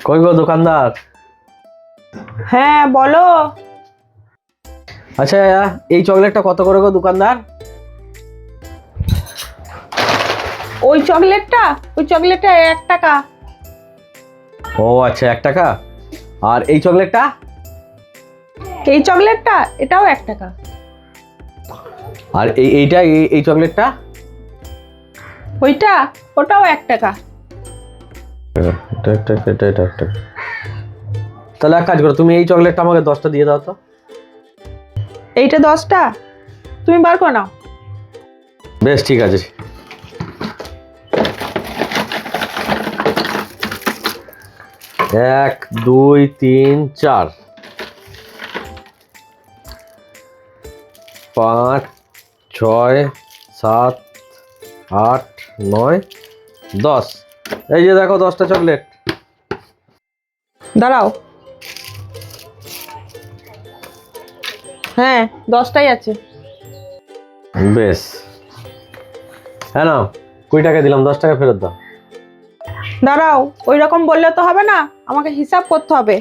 কই গো দোকানদার? হ্যাঁ বলো। আচ্ছা, এই চকলেটটা কত করে গো দোকানদার? ওই চকলেটটা 1 টাকা। ও আচ্ছা, 1 টাকা। আর এই চকলেটটা? এই চকলেটটা এটাও 1 টাকা। আর এইটা এই চকলেটটা? ওটাও 1 টাকা। এটা। তাহলে এক কাজ করো, তুমি এই চকলেটটা আমাকে 10টা দিয়ে দাও তো। এইটা 10টা, তুমি বার করে নাও। বেশ ঠিক আছে। 1 2 3 4 5 6 7 8 9 10। এই যে দেখো 10টা চকলেট। দাঁড়াও। হ্যাঁ 10টাই আছে। বেশ, হ্যাঁ নাও, 20 টাকা দিলাম, 10 টাকা ফেরত দাও। দাঁড়াও, ওই রকম বললে তো হবে না, আমাকে হিসাব করতে হবে।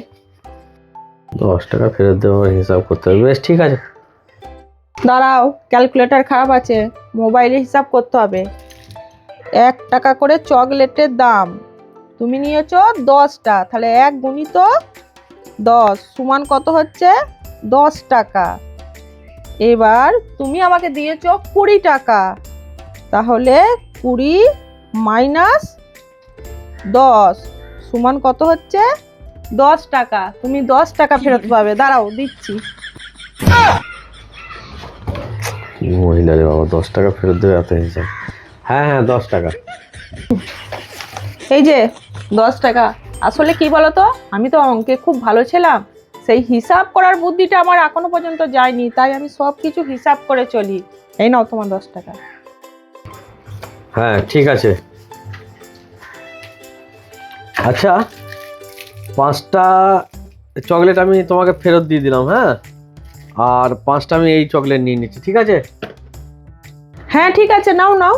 10 টাকা ফেরত দেবো, হিসাব করতে হবে। বেশ ঠিক আছে। দাঁড়াও, ক্যালকুলেটর খারাপ আছে, মোবাইলে হিসাব করতে হবে। 1 টাকা করে চকলেটের দাম, তুমি নিয়েছো 10টা, তাহলে 1 গুণিত 10 সমান কত হচ্ছে? 10 টাকা। এবার তুমি আমাকে দিয়েছো 20 টাকা, তাহলে 20 মাইনাস 10 সমান কত হচ্ছে? 10 টাকা। তুমি 10 টাকা ফেরত পাবে। দাঁড়াও দিচ্ছি। মহিলা রে বাবা, 10 টাকা ফেরত দেবে এত হিসাব? হ্যাঁ 10 টাকা। এই যে 10 টাকা। আসলে কি বলতো, আমি তো অঙ্কে খুব ভালো ছিলাম, সেই হিসাব করার বুদ্ধিটা আমার এখনো পর্যন্ত যায়নি, তাই আমি সব কিছু হিসাব করে চলি। এই নাও তোমার 10 টাকা। হ্যাঁ ঠিক আছে। আচ্ছা, 5টা চকলেট আমি তোমাকে ফেরত দিয়ে দিলাম, হ্যাঁ, আর 5টা আমি এই চকলেট নিয়ে নিচ্ছি, ঠিক আছে? হ্যাঁ ঠিক আছে, নাও নাও।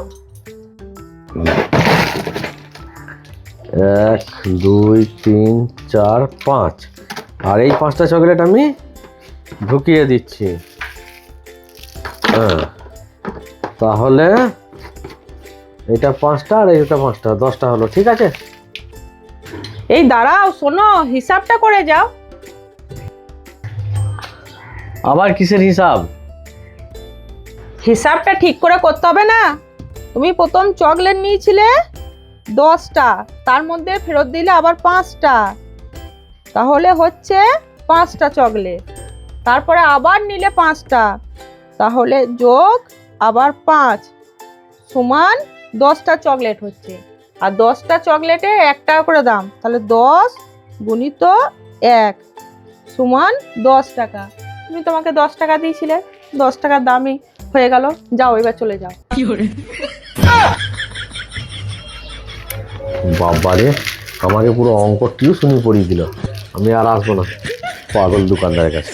1 2 3 4 5, আর এই 5টা চকলেট আমি ঢুকিয়ে দিচ্ছি। হ্যাঁ, তাহলে এটা 5টা আর এইটা 5টা, 10টা হলো, ঠিক আছে? এই দাঁড়াও, শোনো, হিসাবটা করে যাও। আবার কিসের হিসাব? হিসাবটা ঠিক করে করতে হবে না? তুমি প্রথম চকলেট নিয়েছিলে 10টা, তার মধ্যে ফেরত দিলে আবার 5টা, তাহলে হচ্ছে 5টা চকলেট। তারপরে আবার নিলে 5টা, তাহলে যোগ আবার 5 সমান 10টা চকলেট হচ্ছে। আর 10টা চকলেটে 1 টাকা করে দাম, তাহলে 10 গুণিত 1 সমান 10 টাকা। তুমি তোমাকে 10 টাকা দিয়েছিলে, 10 টাকার দামই হয়ে গেল। যাও, এবার চলে যাও। বাবারে, আমাকে পুরো অঙ্ক টিউশনি পড়িয়ে দিল। আমি আর আসবো না পাগল দোকানদারের কাছে।